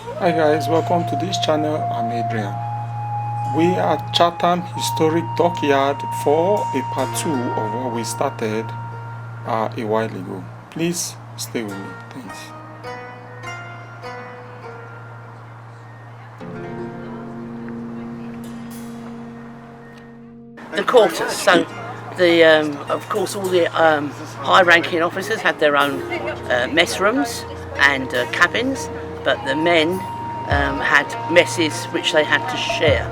Hi guys, welcome to this channel. I'm Adrian. We are at Chatham Historic Dockyard for a part 2 of what we started a while ago. Please stay with me, thanks. The quarters. So, of course, all the high-ranking officers had their own mess rooms and cabins, but the men had messes which they had to share.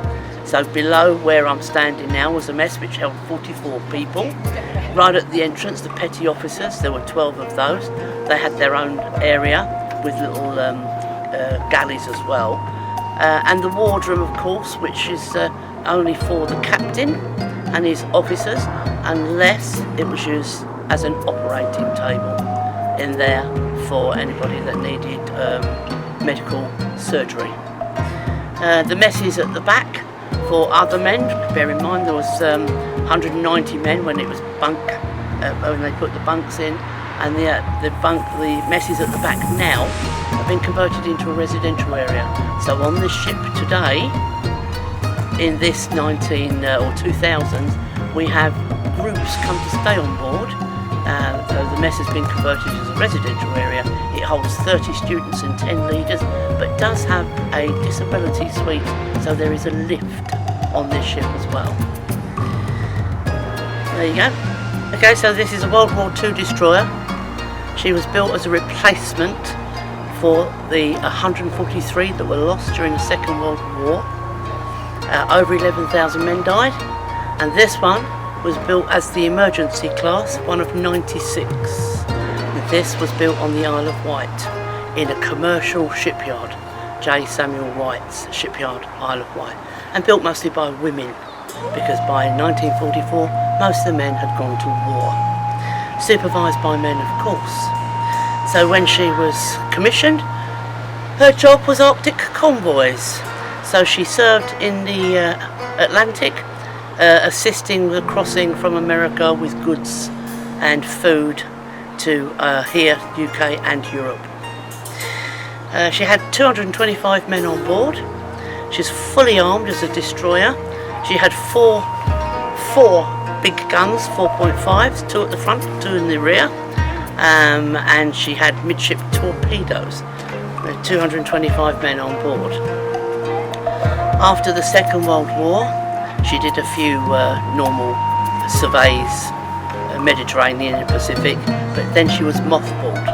So below where I'm standing now was a mess which held 44 people. Right at the entrance, the petty officers, there were 12 of those. They had their own area with little galleys as well. And the wardroom, of course, which is only for the captain and his officers, unless it was used as an operating table in there for anybody that needed medical surgery. The messes at the back for other men. Bear in mind there was 190 men when it was bunk, when they put the bunks in, and the messes at the back now have been converted into a residential area. So on this ship today, in this 2000s, we have groups come to stay on board. So the mess has been converted as a residential area. It holds 30 students and 10 leaders, but does have a disability suite, so there is a lift on this ship as well. There you go. Okay, so this is a World War II destroyer. She was built as a replacement for the 143 that were lost during the Second World War. Over 11,000 men died, and this one was built as the emergency class, one of 96. This was built on the Isle of Wight in a commercial shipyard, J. Samuel Wright's shipyard, Isle of Wight, and built mostly by women, because by 1944 most of the men had gone to war, supervised by men of course. So when she was commissioned, her job was Arctic convoys. So she served in the Atlantic, assisting the crossing from America with goods and food to here, UK and Europe. She had 225 men on board. She's fully armed as a destroyer. She had four big guns, 4.5s, 2 at the front, 2 in the rear, and she had midship torpedoes. 225 men on board. After the Second World War, she did a few normal surveys, Mediterranean and Pacific, but then she was mothballed.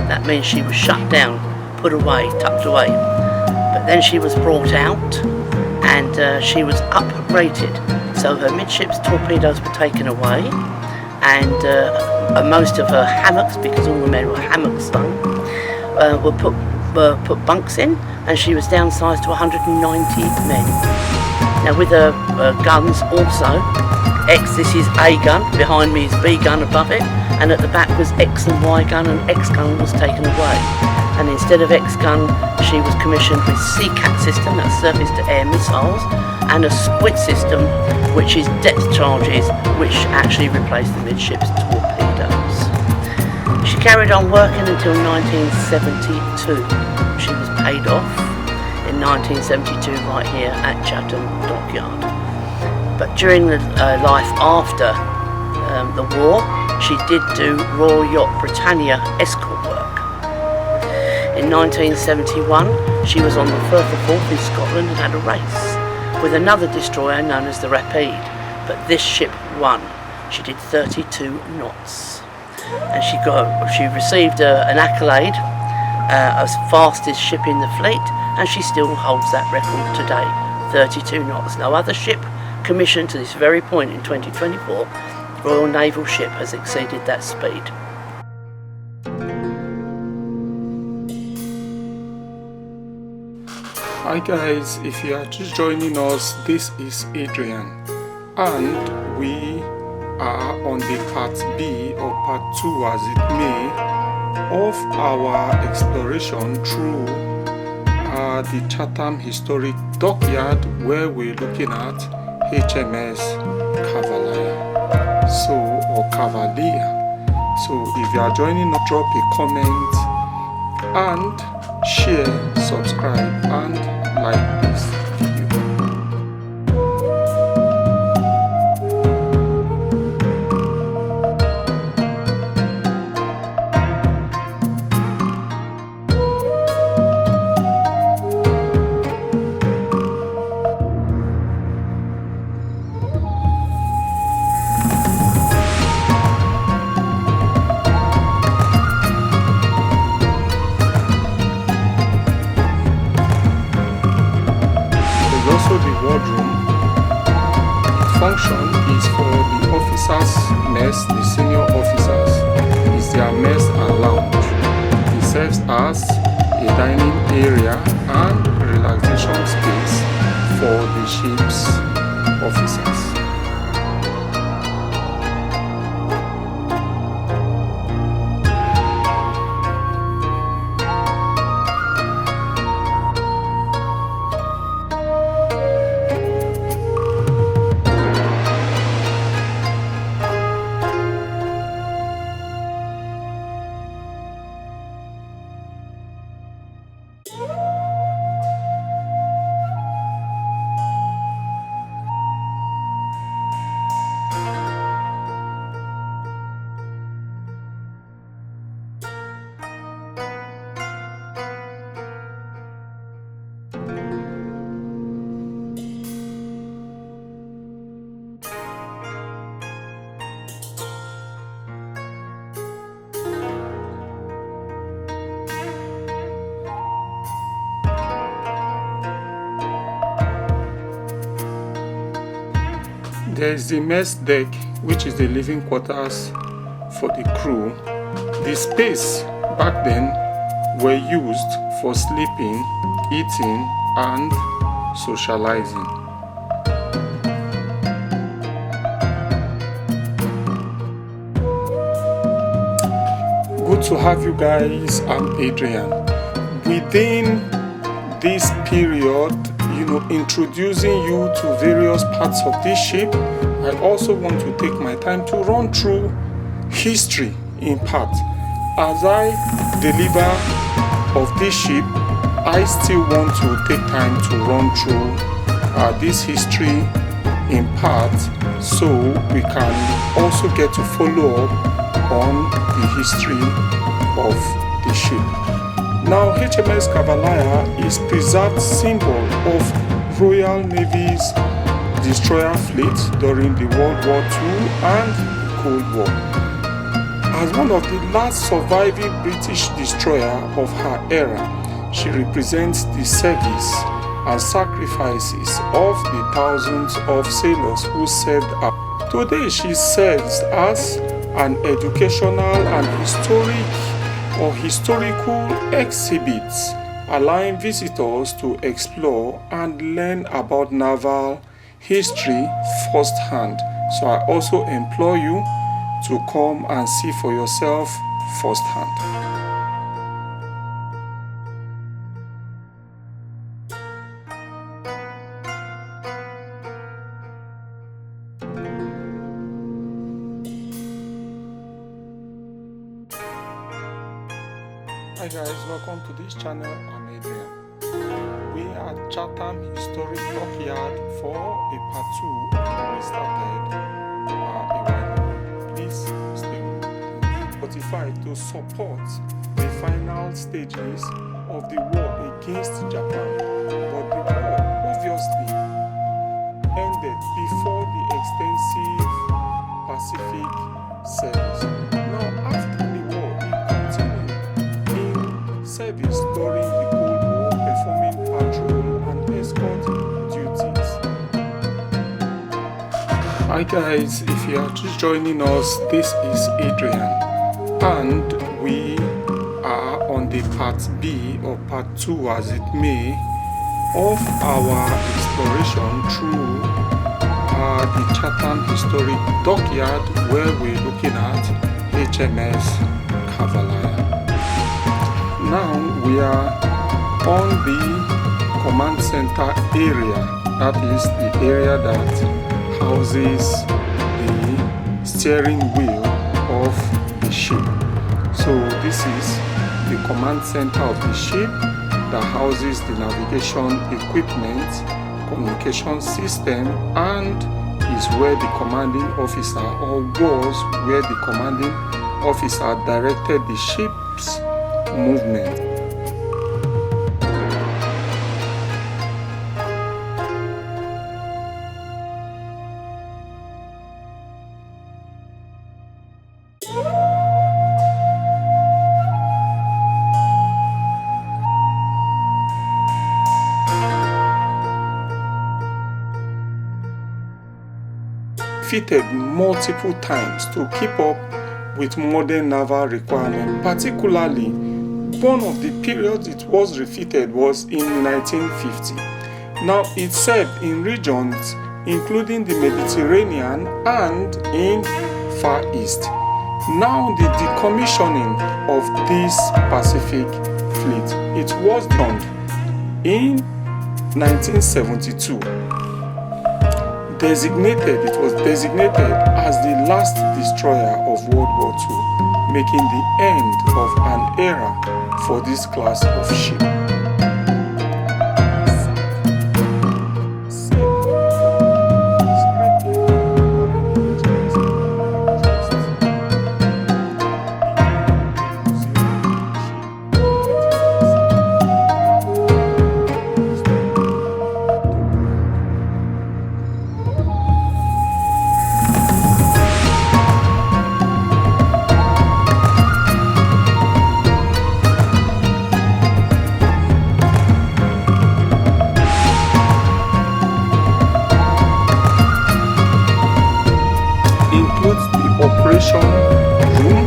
That means she was shut down, put away, tucked away. But then she was brought out and she was uprated. So her midships torpedoes were taken away, and most of her hammocks, because all the men were hammock slung, were put bunks in, and she was downsized to 190 men. Now with her guns also, this is A gun, behind me is B gun above it, and at the back was X and Y gun, and X gun was taken away. And instead of X gun, she was commissioned with CCAT system, that's surface to air missiles, and a squid system, which is depth charges, which actually replaced the midships torpedoes. She carried on working until 1972. She was paid off in 1972 right here at Chatham Dockyard. But during the life after the war, she did do Royal Yacht Britannia escort work. In 1971, she was on the Firth of Forth in Scotland and had a race with another destroyer known as the Rapide, but this ship won. She did 32 knots, and she received an accolade as fastest ship in the fleet, and she still holds that record today, 32 knots. No other ship commissioned to this very point in 2024, Royal Naval ship, has exceeded that speed. Hi guys, if you are just joining us, this is Adrian, and we are on the part B or part 2 as it may of our exploration through the Chatham Historic Dockyard, where we're looking at HMS Cavalier, or Cavalier. So if you are joining us, drop a comment and share, subscribe. wardroom. Its function is for the officers' mess, the senior officers. It's their mess and lounge. It serves as a dining area and relaxation space for the ship's officers. There is the mess deck, which is the living quarters for the crew. The space back then were used for sleeping, eating, and socializing. Good to have you guys. I'm Adrian. Within this period, introducing you to various parts of this ship, I also want to take my time to run through history in part. As I deliver of this ship, I still want to take time to run through this history in part, so we can also get to follow up on the history of the ship. Now, HMS Cavalier is preserved symbol of Royal Navy's destroyer fleet during the World War II and the Cold War. As one of the last surviving British destroyer of her era, she represents the service and sacrifices of the thousands of sailors who served her. Today, she serves as an educational and historical exhibits, allowing visitors to explore and learn about naval history firsthand. So I also implore you to come and see for yourself firsthand. Hi guys, welcome to this channel. I'm Adrian. We are at Chatham Historic Dockyard for a part 2 we started a while ago. Please stay fortified to support the final stages of the war against Japan. But the war obviously ended before the extensive Pacific service. Now after the war, it continued service during the Cold War, performing patrol and escort duties. Hi guys, if you are just joining us, this is Adrian, and we are on the part B or part 2 as it may of our exploration through the Chatham Historic Dockyard, where we're looking at HMS Cavalier. Now we are on the command center area, that is the area that houses the steering wheel of the ship. So this is the command center of the ship that houses the navigation equipment, communication system, and is where the commanding officer, or was where the commanding officer directed the ship's movement. refitted multiple times to keep up with modern naval requirements. Particularly, one of the periods it was refitted was in 1950. Now it served in regions including the Mediterranean and in Far East. Now the decommissioning of this Pacific fleet, it was done in 1972. It was designated as the last destroyer of World War II, making the end of an era for this class of ship. Includes the operation room,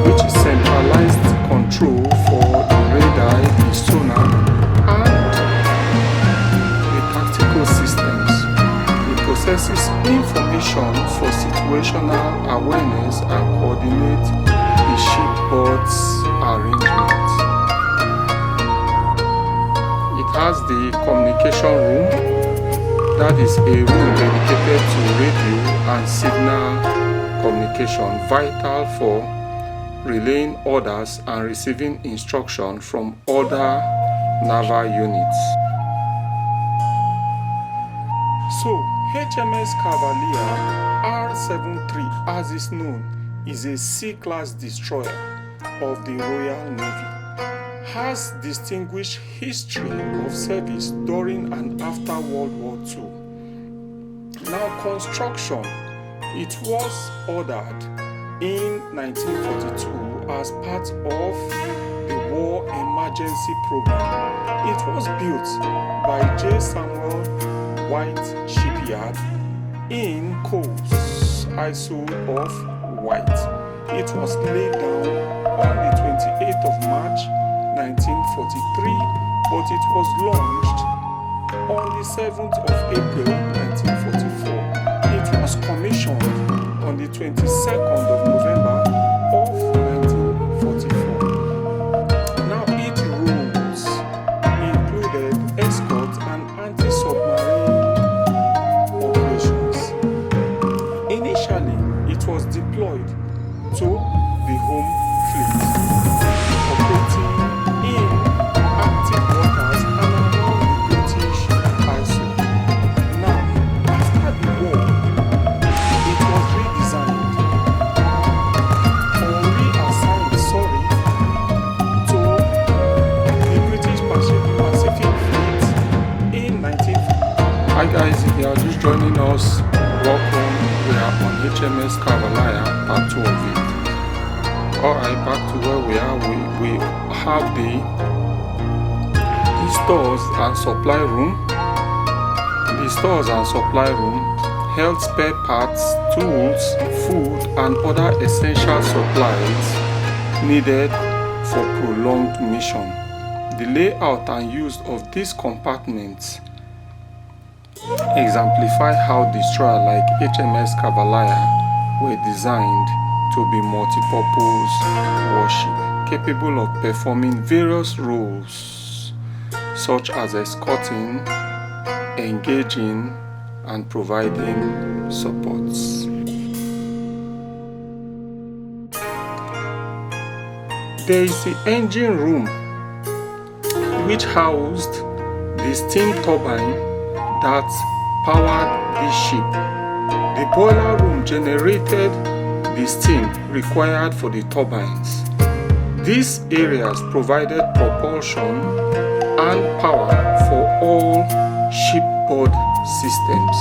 which is centralized control for the radar, the sonar, and the tactical systems. It processes information for situational awareness and coordinates the shipboard's arrangement. It has the communication room. That is a room dedicated to radio and signal communication, vital for relaying orders and receiving instruction from other naval units. So, HMS Cavalier R73, as is known, is a C-class destroyer of the Royal Navy. Has distinguished history of service during and after World War II. Now, construction, it was ordered in 1942 as part of the War Emergency Program. It was built by J. Samuel White Shipyard in Coles, ISO of White. It was laid down on the 28th of March 1943, but it was launched on the 7th of April 1944. It was commissioned on the 22nd of November of 1944. Now its roles included escort and anti-submarine operations. Initially, it was deployed to the home fleet, operating in Arctic waters and around the British ISO. Now, after the war, it was redesigned or reassigned, to the British Pacific Fleet in 1950. Hi guys, if you are just joining us, welcome. We are on HMS Cavalier, part 2 of it. Alright, back to where we are. We have the stores and supply room. The stores and supply room held spare parts, tools, food, and other essential supplies needed for prolonged mission. The layout and use of these compartments exemplify how destroyers like HMS Cavalier were designed to be multi-purpose warship, capable of performing various roles such as escorting, engaging, and providing supports. There is the engine room, which housed the steam turbine that powered this ship. The boiler room generated the steam required for the turbines. These areas provided propulsion and power for all shipboard systems.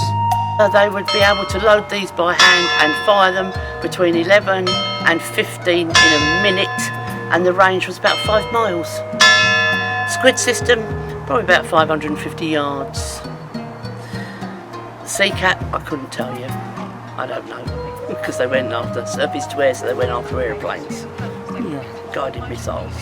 They would be able to load these by hand and fire them between 11 and 15 in a minute, and the range was about 5 miles. Squid system, probably about 550 yards. Sea Cat, I couldn't tell you. I don't know, because they went after surface to air, so they went after aeroplanes, Yeah. guided missiles.